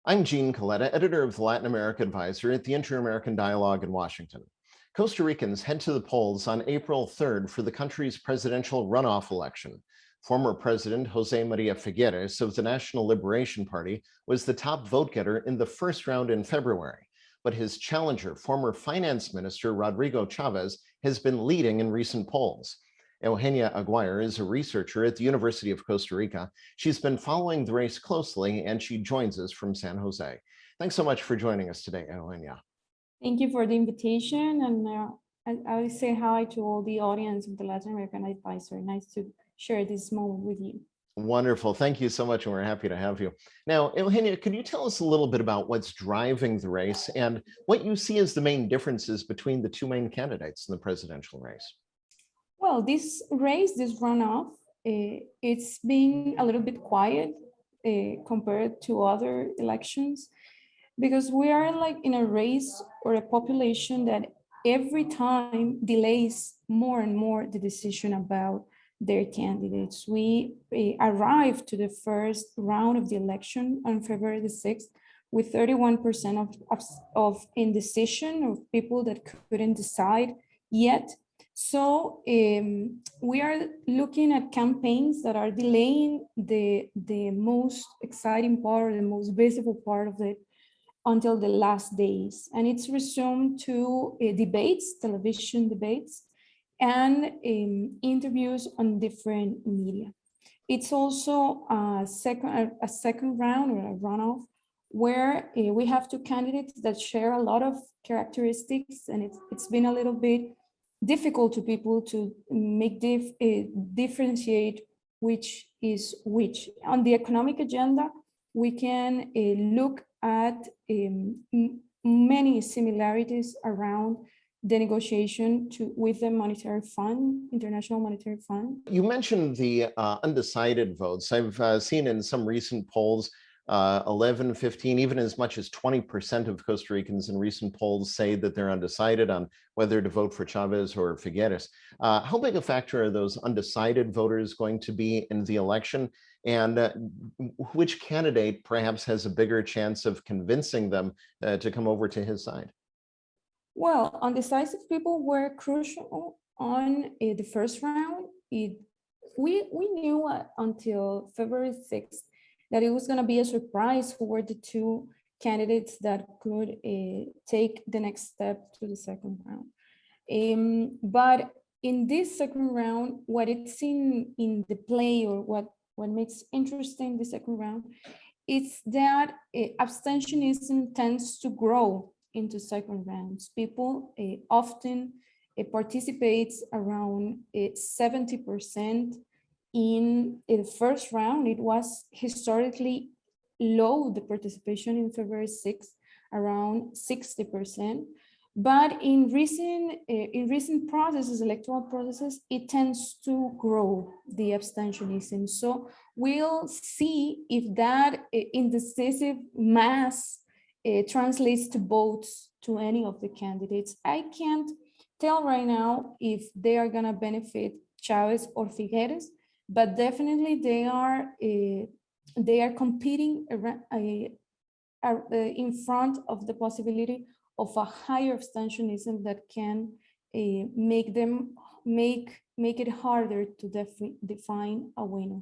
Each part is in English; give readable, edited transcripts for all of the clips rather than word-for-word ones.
I'm Gene Kuleta, editor of the Latin America Advisor at the Inter-American Dialogue in Washington. Costa Ricans head to the polls on April 3rd for the country's presidential runoff election. Former President Jose Maria Figueres of the National Liberation Party was the top vote getter in the first round in February, but his challenger, former Finance Minister Rodrigo Chavez, has been leading in recent polls. Eugenia Aguirre is a researcher at the University of Costa Rica. She's been following the race closely, and she joins us from San Jose. Thanks so much for joining us today, Eugenia. Thank you for the invitation, and I will say hi to all the audience of the Latin American Advisor. Nice to share this moment with you. Wonderful. Thank you so much, and we're happy to have you. Now, Eugenia, could you tell us a little bit about what's driving the race and what you see as the main differences between the two main candidates in the presidential race? Well, this race, this runoff, it's been a little bit quiet compared to other elections, because we are like in a race or a population that every time delays more and more the decision about their candidates. We arrived to the first round of the election on February the 6th with 31% of indecision, of people that couldn't decide yet. So we are looking at campaigns that are delaying the most exciting part or the most visible part of it until the last days. And it's resumed to debates, television debates, and interviews on different media. It's also a second round or a runoff where we have two candidates that share a lot of characteristics, and it's been a little bit difficult to people to make differentiate which is which. On the economic agenda, we can look at many similarities around the negotiation with the monetary fund, International Monetary Fund. You mentioned the undecided votes. I've seen in some recent polls 11, 15, even as much as 20% of Costa Ricans in recent polls say that they're undecided on whether to vote for Chavez or Figueres. How big a factor are those undecided voters going to be in the election? And which candidate perhaps has a bigger chance of convincing them to come over to his side? Well, undecisive people were crucial on the first round. We knew until February 6th that it was going to be a surprise who were the two candidates that could take the next step to the second round. But in this second round, what it's in the play, or what makes interesting the second round, is that abstentionism tends to grow into second rounds. People often participates around 70%. In the first round, it was historically low, the participation in February 6th, around 60%. But in recent processes, electoral processes, it tends to grow, the abstentionism. So we'll see if that indecisive mass translates to votes to any of the candidates. I can't tell right now if they are gonna benefit Chavez or Figueres, but definitely they are competing in front of the possibility of a higher abstentionism that can make it harder to define a winner.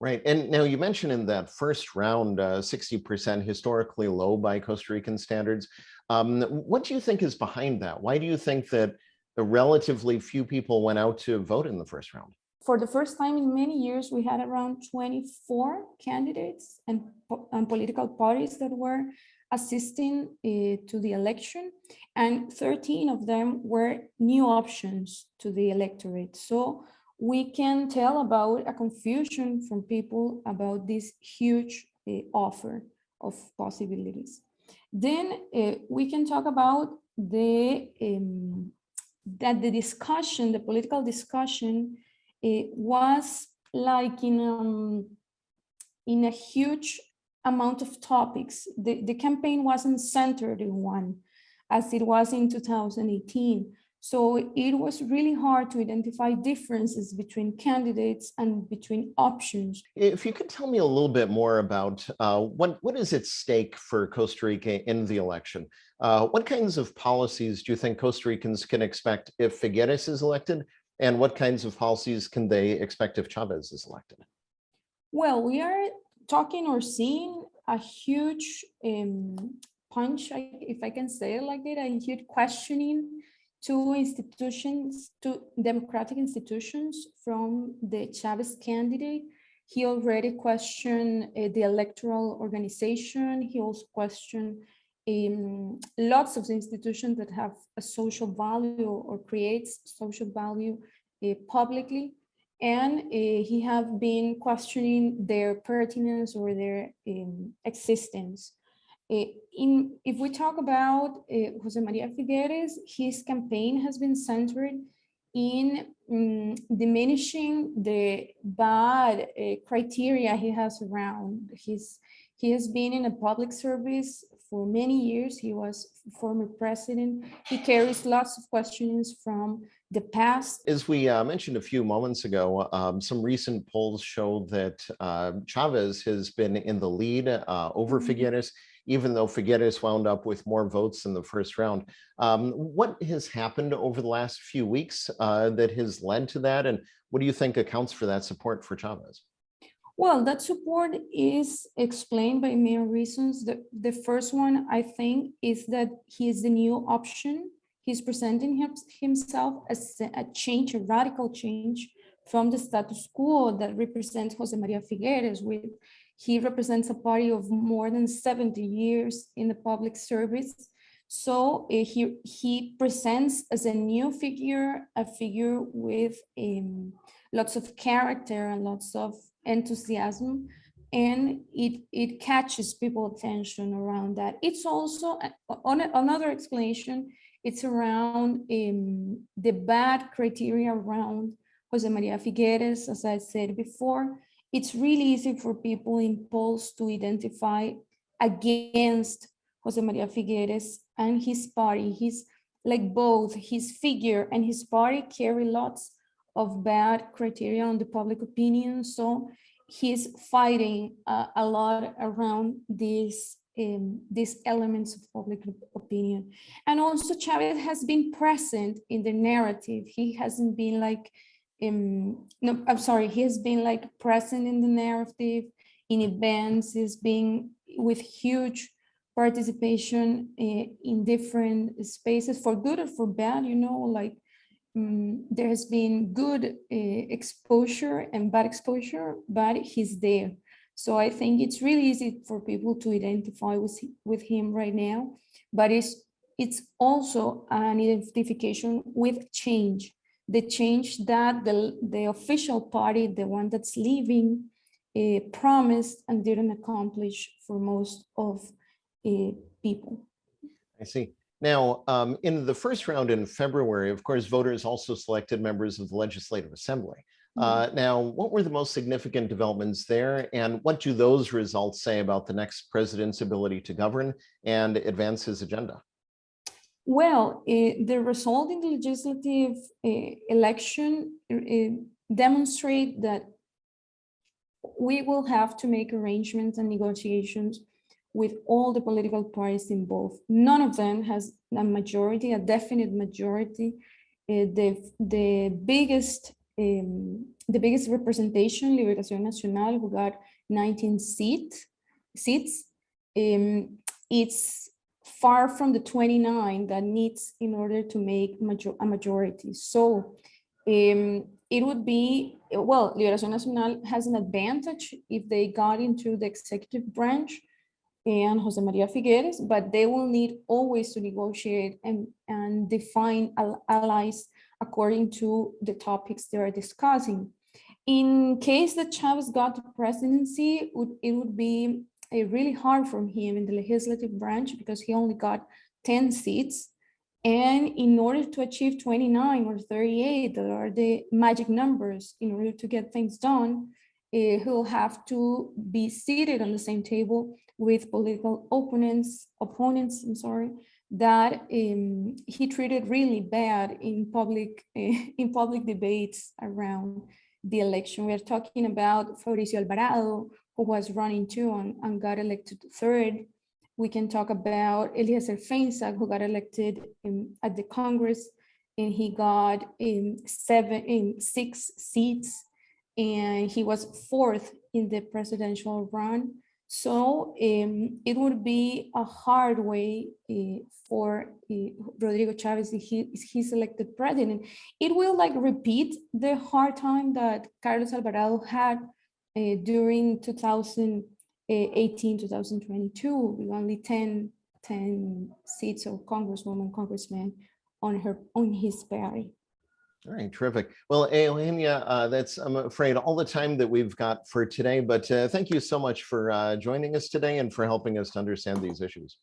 Right. And now you mentioned in that first round, 60% historically low by Costa Rican standards. What do you think is behind that? Why do you think that relatively few people went out to vote in the first round? For the first time in many years, we had around 24 candidates and political parties that were assisting to the election, and 13 of them were new options to the electorate. So we can tell about a confusion from people about this huge offer of possibilities. Then we can talk about the political discussion was like in a huge amount of topics. The campaign wasn't centered in one, as it was in 2018. So it was really hard to identify differences between candidates and between options. If you could tell me a little bit more about what is at stake for Costa Rica in the election? What kinds of policies do you think Costa Ricans can expect if Figueres is elected? And what kinds of policies can they expect if Chavez is elected? Well, we are talking or seeing a huge punch, if I can say it like that, a huge questioning to institutions, to democratic institutions from the Chavez candidate. He already questioned the electoral organization. He also questioned lots of institutions that have a social value or creates social value publicly. And he have been questioning their pertinence or their existence. If we talk about Jose Maria Figueres, his campaign has been centered in diminishing the bad criteria he has around. He has been in a public service for many years. He was former president. He carries lots of questions from the past. As we mentioned a few moments ago, some recent polls show that Chavez has been in the lead over Figueres, even though Figueres wound up with more votes in the first round. What has happened over the last few weeks that has led to that? And what do you think accounts for that support for Chavez? Well, that support is explained by many reasons. The first one, I think, is that he is the new option. He's presenting himself as a change, a radical change from the status quo that represents Jose Maria Figueres. He represents a party of more than 70 years in the public service. So he presents as a new figure, a figure with lots of character and lots of enthusiasm, and it catches people's attention around that. It's also another explanation. It's around the bad criteria around Jose Maria Figueres. As I said before, it's really easy for people in polls to identify against Jose Maria Figueres and his party. He's like both his figure and his party carry lots of bad criteria on the public opinion. So he's fighting a lot around these elements of public opinion. And also Chavez has been present in the narrative. He hasn't been like, no, I'm sorry, he has been like present in the narrative, in events. He's been with huge participation in different spaces, for good or for bad, like there has been good exposure and bad exposure, but he's there. So I think it's really easy for people to identify with him right now, but it's also an identification with change, the change that the official party, the one that's leaving, promised and didn't accomplish for most of people. I see. Now, in the first round in February, of course, voters also selected members of the Legislative Assembly. Now, what were the most significant developments there, and what do those results say about the next president's ability to govern and advance his agenda? Well, the result in the legislative election demonstrate that we will have to make arrangements and negotiations with all the political parties involved. None of them has a majority, a definite majority. The biggest representation, Liberación Nacional, who got 19 seats, it's far from the 29 that needs in order to make a majority. So it would be, well, Liberación Nacional has an advantage if they got into the executive branch and Jose Maria Figueres, but they will need always to negotiate and define allies according to the topics they are discussing. In case that Chavez got the presidency, it would be really hard for him in the legislative branch because he only got 10 seats. And in order to achieve 29 or 38, that are the magic numbers, in order to get things done, he'll have to be seated on the same table with political opponents, that he treated really bad in public debates around the election. We are talking about Fabricio Alvarado, who was running too and got elected third. We can talk about Eliezer Feinsack, who got elected at the Congress, and he got 6 seats, and he was fourth in the presidential run. So it would be a hard way for Rodrigo Chavez if he's elected president. It will like repeat the hard time that Carlos Alvarado had during 2018, 2022, with only 10 seats of congressman on his party. All right, terrific. Well, Eugenia, that's, I'm afraid, all the time that we've got for today, but thank you so much for joining us today and for helping us to understand these issues.